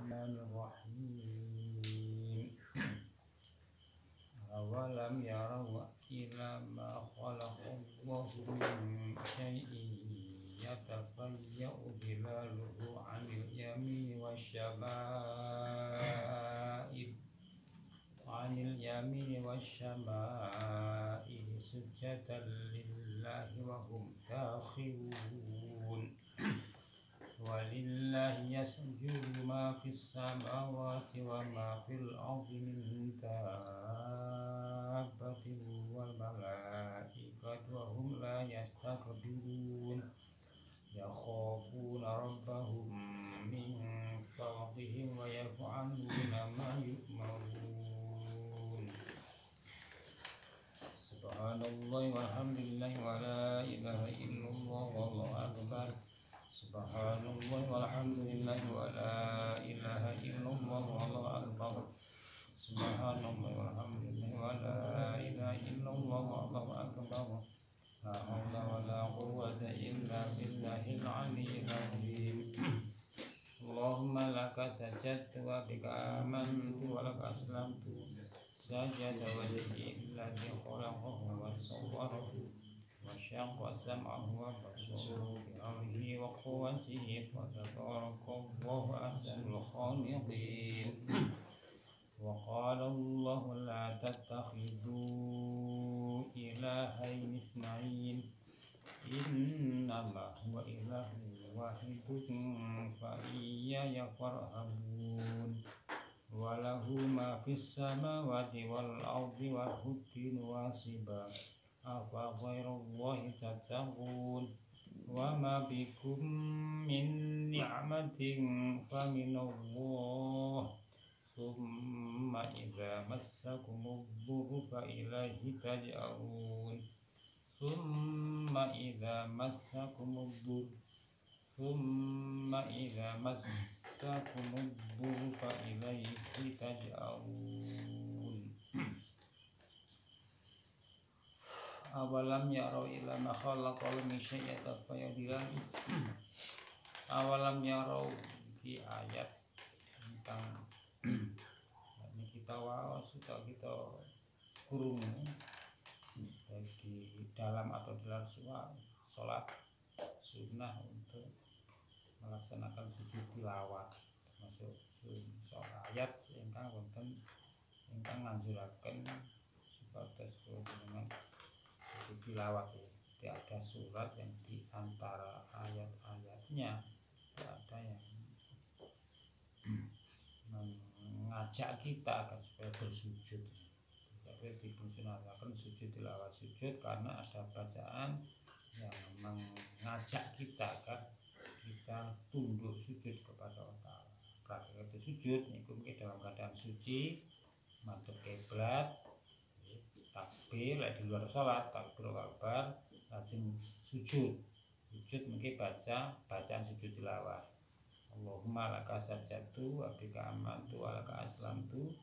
Bismillahirrahmanirrahim. Awalam yarau ila ma khalaqallahu min syai'in yatafayya'u dhilaluhu 'anil yamini wasyama'il sujadan lillahi wa hum dakhirun. Walillahi yasjudu ma fis samawati wa ma fil ardi min dabbatin wal malaikatu wa hum la yastakbirun yakhafuna rabbahum min fawqihim wa yaf'aluna ma yu'marun. Subhanallah walhamdulillah wa la ilaha illallah wallahu akbar. Subhanallah walhamdulillah wa la ilaha illallah wallahu akbar. Subhanallah walhamdulillah wa la ilaha illallah wallahu akbar. La haula wa la quwwata illa billahil aliyyil azim. Allahumma laka sajadtu wa bika amantu wa laka aslamtu. Sajada wajhi alladhi khalaqahu wa sawwarahu wa syaqqa sam'ahu wa basarahu bi amrihi wa quwwatihi wa tabarakallahu ahsanul khaliqin. Wa qala Allahu la tattakhidhu ilahayn itsnayn innama huwa ilahun wahidun fa iyaya farhabun. Walahu ma fis samawati wal ardi wa huddin wasiba afa ghairallahi tattaqun wa ma bikum min ni'matin fa minallah thumma idza massakumud dhurru fa ilaihi taj'arun thumma idza massakumud dhurru fa ilaihi taj'arun. Awalam yarau ila ma khalaqal min syai'in yatafayyadun. Awalam yarau di ayat tentang ini kita waos kita kurung baik di dalam atau di luar sholat sunnah untuk melaksanakan sujud tilawat, termasuk soal ayat ingkang wonten ingkang nganjuraken supados dengan sujud tilawat. Tidak ada surat yang di antara ayat-ayatnya tidak ada yang mengajak kita agar supaya bersujud. Tapi dipunsunahkan sujud tilawat, sujud karena ada bacaan yang mengajak kita agar kita tunduk sujud kepada Allah. Praktek itu sujud niku dalam keadaan suci, madhep kiblat, takbir di luar salat, takbir akbar, lajeng sujud. Sujud mungkin baca bacaan sujud tilawat. Allahumma laka sajadtu wa bika amantu wa laka aslamtu.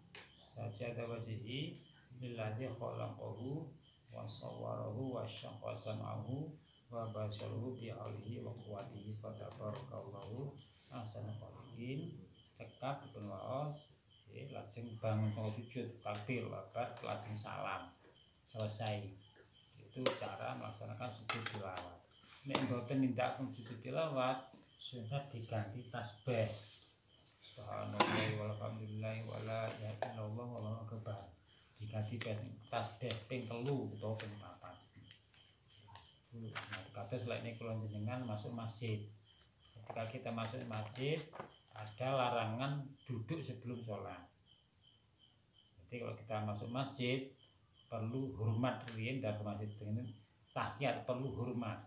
Sajada wajhi lilladzi khalaqahu wa sawwarahu wa syaqqa sam'ahu wa basarahu bi alihi wa quwwatihi fa tabarakallahu ahsanul khaliqin. Cekap dipun waos lajeng bangun saka sujud, takbir akbar, lajeng salam. Selesai. Itu cara melaksanakan sujud tilawat. Nek mboten nindakaken sujud tilawat, sunat diganti tasbih. Subhanallah walhamdulillah wa la ilaha illallah wallahu akbar. Diganti tasbih ping 3 utawa ping 4. Kados lek niku kula jenengan masuk masjid. Ketika kita masuk masjid, ada larangan duduk sebelum sholat. Jadi kalau kita masuk masjid perlu hormat riyen dari masjid dengan tahiyat perlu hormat.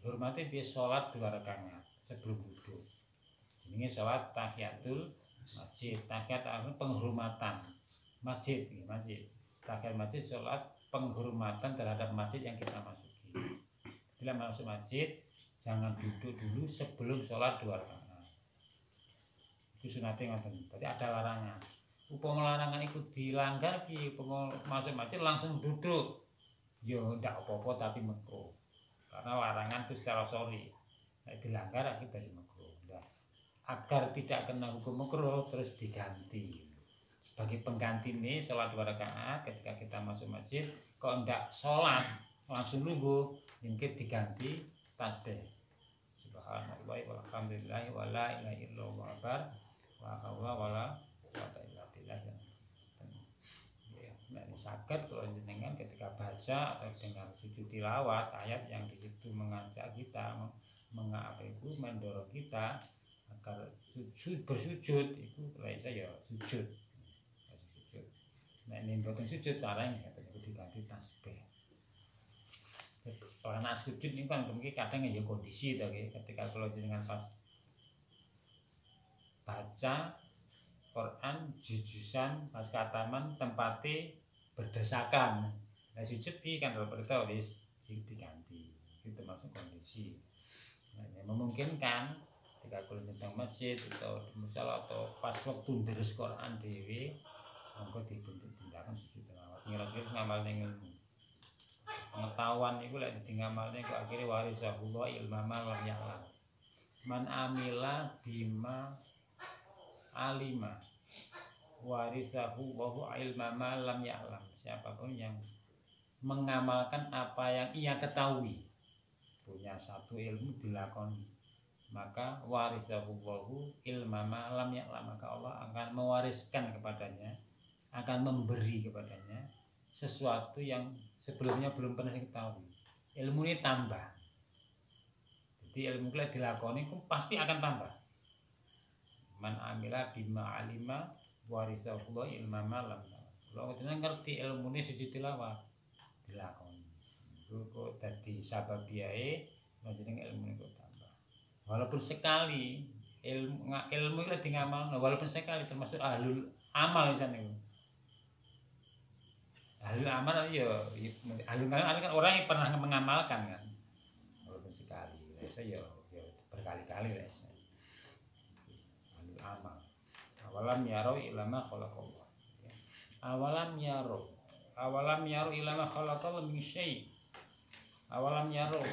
Hormati biasa sholat 2 rakaat sebelum duduk. Jenenge sholat tahiyatul masjid. Tahiyat artinya penghormatan masjid, masjid. Tahiyat masjid sholat penghormatan terhadap masjid yang kita masuki. Bila masuk masjid jangan duduk dulu sebelum sholat 2 rakaat. Itu sunatnya ngoten. Berarti ada larangan. Upama larangan itu dilanggar piye? Upama masuk masjid langsung duduk. Ya ndak apa-apa tapi makruh. Karena larangan itu secara sorry. Nek dilanggar akibat makruh. Nah, agar tidak kena hukum makruh terus diganti. Sebagai pengganti nih sholat 2 rakaat ketika kita masuk masjid, kok ndak sholat langsung nunggu, mungkin diganti tasbih. Subhanallah walhamdulillah wala ilaha illallah akbar wa haula wala quwwata illa billah. Nah, sakit kalau jenengan ketika baca atau dengan sujud tilawat ayat yang di situ mengajak kita mendorong kita agar bersujud itu laisa ya sujud. Nah, ini boten sujud caranya itu diganti tasbih. Karena sujud ini kan mungkin kadang ya kondisi to ketika kalau jenengan pas baca Quran jujusan pas kataman tempati berdesakan. Nah, sujud iki kan berarti wis diganti. Itu masuk kondisi. Nah, yang memungkinkan ketika kulo teng masjid atau di musala atau pas waktu deres Quran dhewe monggo tindakan sujud tilawat. Ngira-ngira ngamal ning ilmu. Pengetahuan iku lek ditingamalne kok akhire warisahullah ilmama lam ya'lam. Man amila bima alima warisahu wa huwa ilmama lam ya'lam. Siapapun yang mengamalkan apa yang ia ketahui, punya satu ilmu dilakoni, maka warisahullahu ilmama lam ya'lam, maka Allah akan mewariskan kepadanya, akan memberi kepadanya sesuatu yang sebelumnya belum pernah diketahui. Ilmu ini tambah. Jadi ilmu yang dilakoni itu pasti akan tambah. Man amila bima alima warisahullah ilmama lam ya'lam. Kalau kita ngerti ilmu ini sujud tilawat dilakoni. Itu kok dadi sababiyae jenenge ilmu itu tambah. Walaupun sekali ilmu itu ngamalno, walaupun sekali termasuk ahlul amal misalnya. Ahlul amal ya ahlul amal kan orang yang pernah mengamalkan kan. Walaupun sekali, saya ya berkali-kali lah. Ahlul amal. Awalam yarau ilama khalaqallah. Awalam yaru ilama khalaqallah min syai'. Awalam yaru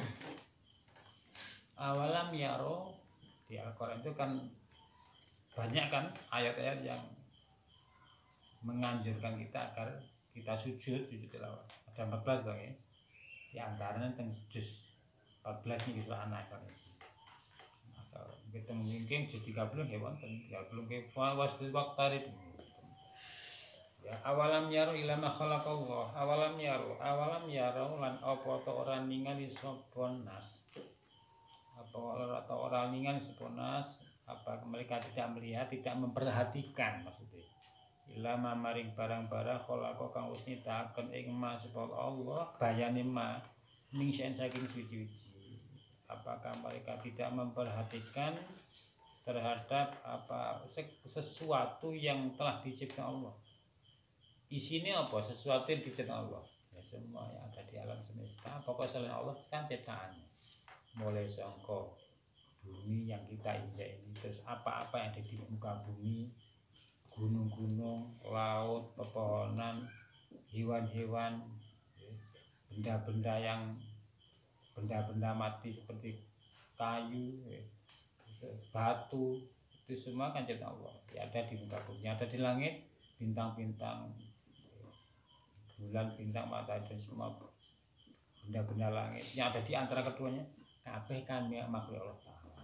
di Al-Qur'an itu kan banyak kan ayat-ayat yang menganjurkan kita agar kita sujud tilawat. Ada 14 Bang ya. Di antaranya teng juz 14 niki surah An-Nahl. Kita mungkin juz 30 ya wonten 30 ke wasdu waqtarib. Ya, awalam yaru ilama khalaqallah. Awalam yaru lan apa to ora ningali sapa nas. Apa ora ningali sapa nas, apa mereka tidak melihat, tidak memperhatikan maksudnya. Ilama maring barang-barang khalaqa kang wis nyiptakaken ing ma sapa Allah bayane ma ning saking suci-suci. Apakah mereka tidak memperhatikan terhadap apa sesuatu yang telah diciptakan Allah? Isinya apa? Sesuatu yang diciptakan Allah. Ya, semua yang ada di alam semesta pokoknya selain Allah kan ciptaannya. Mulai sangka bumi yang kita injak ini, terus apa-apa yang ada di muka bumi, gunung-gunung, laut, pepohonan, hewan-hewan, benda-benda mati seperti kayu, batu, itu semua kan ciptaan Allah. Ya, ada di muka bumi, ada di langit, bintang-bintang, bulan, bintang, matahari, dan semua benda-benda langit yang ada di antara keduanya, kabeh kan makhluk Allah Ta'ala.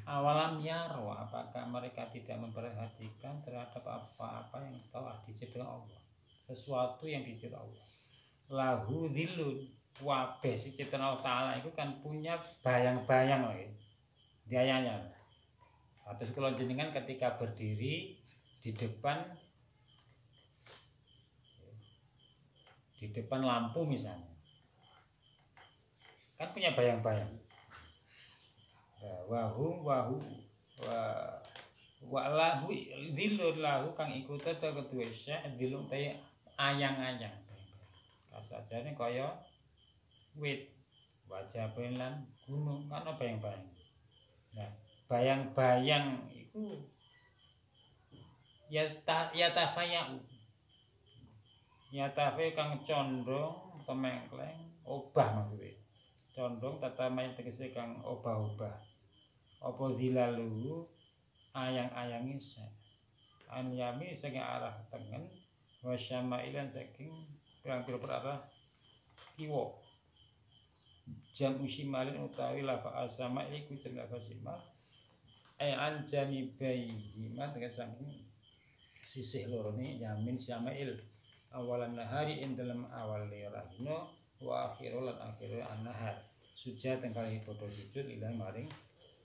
Awalam yaro, apakah mereka tidak memperhatikan terhadap apa-apa yang telah diciptakan Allah, sesuatu yang diciptakan Allah. Lahu dhilun, wabeh si ciptaan Allah Ta'ala itu kan punya bayang-bayang lagi diayanya. Terus kalau jenengan ketika berdiri di depan lampu misalnya, kan punya bayang-bayang. Wahu wa lahu dhilun lahu kang iku tata kedua sya dhilun tay ayang-ayang. Kasajane kaya wit, wajah lan gunung kan ana bayang-bayang. Nah, bayang-bayang iku ya tafayau. Ya tafe kang condong temengkleng obah maksudnya. Condong tata main tegese kang obah-obah. Apa dilalu ayang-ayangi sa an yami saking arah tengen wa syamailan saking pirang-pirang arah kiwa jam usimalin utawi lafa asama iku jeneng lafa simal an janibai hima dengan saking sisih loro ni yamin syamail awalan nahari ing dalam awal lirahino wa akhirul lan akhirul an-nahar sujud kali padha sujud ilahi maring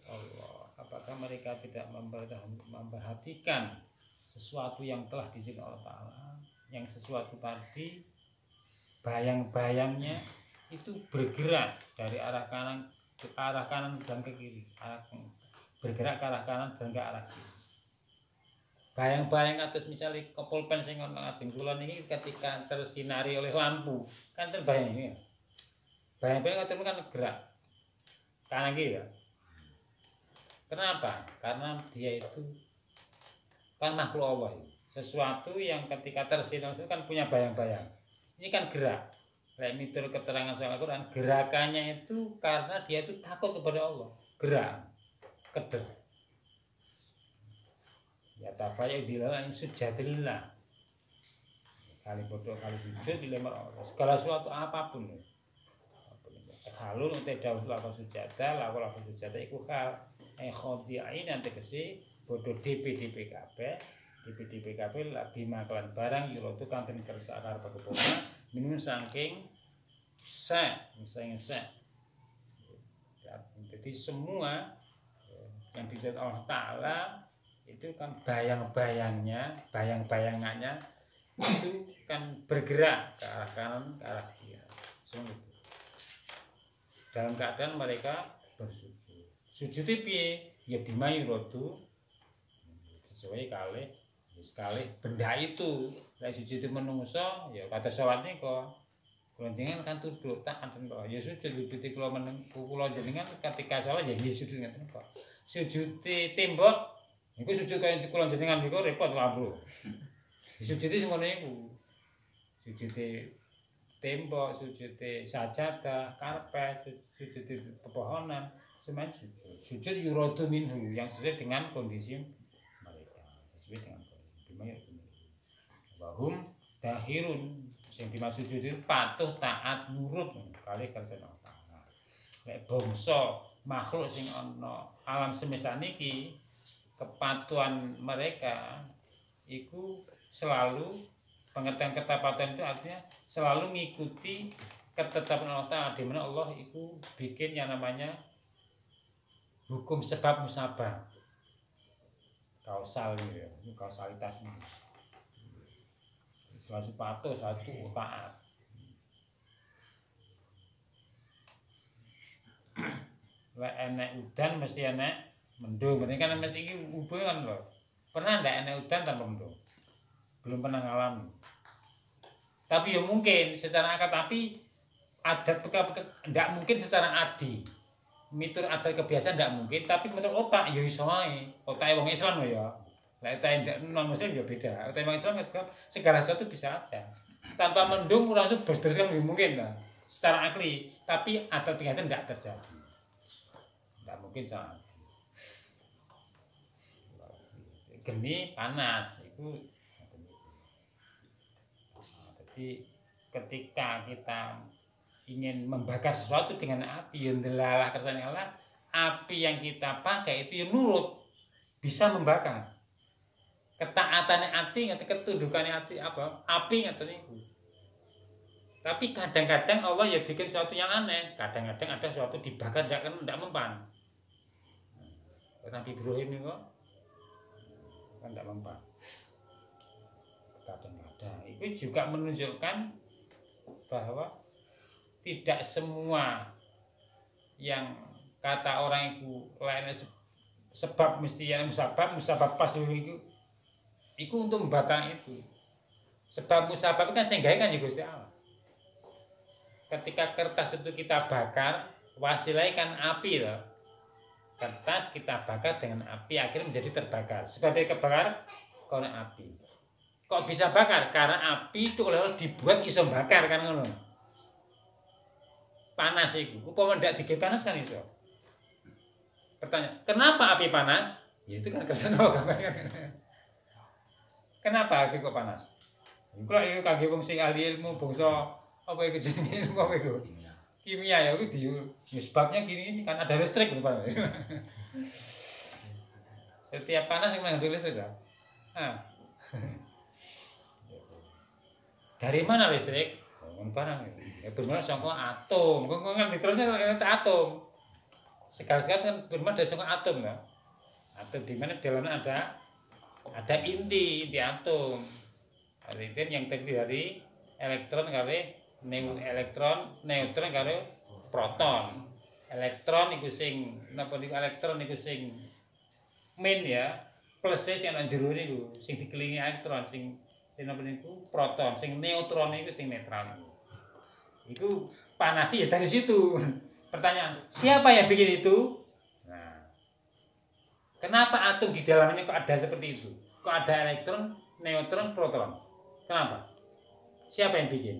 Allah. Apakah mereka tidak memperhatikan sesuatu yang telah diizinkan Allah Ta'ala, yang sesuatu tadi bayang-bayangnya itu bergerak dari arah kanan dan ke kiri, bergerak ke arah kanan dan ke arah kiri. Bayang-bayang atas misalnya pulpen sing ana ngajeng kula niki ketika tersinari oleh lampu, kan terbayang ini. Bayang-bayang atas kan gerak kanan kiri ya. Kenapa? Karena dia itu kan makhluk Allah, sesuatu yang ketika tersinar itu kan punya bayang-bayang. Ini kan gerak. Kayak mitur keterangan soal Al-Quran, gerakannya itu karena dia itu takut kepada Allah. Gerak, keder. Ya tafaya bilang sujudillah. Kali bodoh kali sujud dilemar Allah. Segala sesuatu apapun. Halul untuk dawuh laku sujadah, laku sujadah iku hal khodi'ain nanti kesi bodoh DP kabeh lebih makalan barang yurotu kanten kersa akar pagupona minum saking misalnya jadi semua yang disebut Allah Ta'ala itu kan bayang-bayangannya itu kan bergerak ke arah kanan ke arah kiri semua itu dalam keadaan mereka bersujud. Sujud piye? Ya bima yurodu sesuai kali benda itu. Lek sujud menungso ya kata salat niku. Kula jenengan kan duduk tak anten kok. Ya sujud kula kula jenengan ketika salat ya sujud ngeten kok. Sujud tembok niku sujud kaya kula jenengan niku repot kok, Bro. Sujud semono iku. Sujud tembok, sujud sajadah, karpet, sujud pepohonan, semuanya sujud yuradu minhu yang sesuai dengan kondisi mereka, sesuai dengan kondisi mereka. Wahum dahirun yang dimaksud sujud itu patuh taat nurut kali kersane Allah Ta'ala. Nek bangsa makhluk sing ana alam semesta niki kepatuhan mereka iku selalu pengertian ketapatan itu artinya selalu mengikuti ketetapan Allah Ta'ala, di mana Allah itu bikin yang namanya hukum sebab musabah kausal ya, kausalitas ini selalu patuh satu taat. Lek enek udan mesti enek mendung, berarti kan mesti iki hubungan loh. Pernah ndak enek udan tanpa mendung? Belum pernah ngalamin. Tapi ya mungkin secara akad tapi adat ndak mungkin secara adi. Mitur adat kebiasaan ndak mungkin, tapi menurut otak ya iso ae. Otake wong Islam lho ya. Lek otak non muslim ya beda. Otak wong Islam segala sesuatu bisa aja. Tanpa mendung langsung berterus kan mungkin lah. Secara akli, tapi adat ternyata ndak terjadi. Ndak mungkin saat. Geni panas itu. Jadi ketika kita ingin membakar sesuatu dengan api yang delalah kersane Allah, api yang kita pakai itu yang nurut bisa membakar. Ketaatannya ati ngerti ketundukannya ati apa? Api ngerti niku. Tapi kadang-kadang Allah ya bikin sesuatu yang aneh. Kadang-kadang ada sesuatu dibakar ndak mempan. Nabi Ibrahim ini kok kan ndak mempan. Kadang-kadang itu juga menunjukkan bahwa tidak semua yang kata orang itu lainnya sebab mesti yang musabab pas itu untuk membakar itu. Sebab musabab kan sehingga kan juga Gusti Allah. Ketika kertas itu kita bakar, wasilai kan api loh. Kertas kita bakar dengan api akhirnya menjadi terbakar. Sebabnya kebakar karena api. Kok bisa bakar? Karena api itu kalau dibuat iso bakar kan ngono. Panas iku. Upama ndak digawe panas kan iso. Pertanyaan, kenapa api panas? Ya itu kan kersane gambaran. Kenapa api kok panas? Kalau itu kaki wong sing ahli ilmu bangsa apa itu jenenge ilmu apa itu? Kimia ya itu ya sebabnya gini ini kan ada listrik bukan? Setiap panas yang mengandung listrik kan? Nah, dari mana listrik? Bangun barang ya bermula saka atom. Kok ngerti terusnya ternyata atom. Segala-segala kan bermula dari saka atom kan? Atom di mana di dalamnya ada inti atom. Inti yang terdiri dari elektron kali neutron karo proton. Elektron iku sing napa niku elektron iku sing min ya, plus sing ana jero niku sing dikelilingi elektron sing napa niku proton, sing neutron niku sing netral. Itu panasi ya dari situ. Pertanyaan, siapa yang bikin itu? Nah, kenapa atom di dalamnya kok ada seperti itu? Kok ada elektron, neutron, proton? Kenapa? Siapa yang bikin?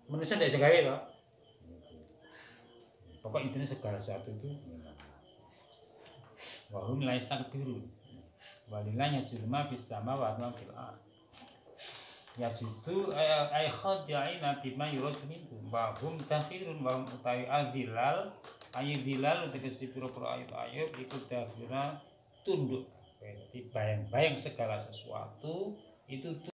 Manusia tidak bisa gawe toh. Pokok intinya segala sesuatu itu wahum la yastakbirun. Walillahi yasjudu ma fis samawati wa ma fil ardh. Yasjudu ay khadi'ina bima yuradu minhum wa hum dakhirun wa hum utawi adzilal ayyidilal tegese pira-pira ayat iku dafira tunduk. Bayang-bayang segala sesuatu itu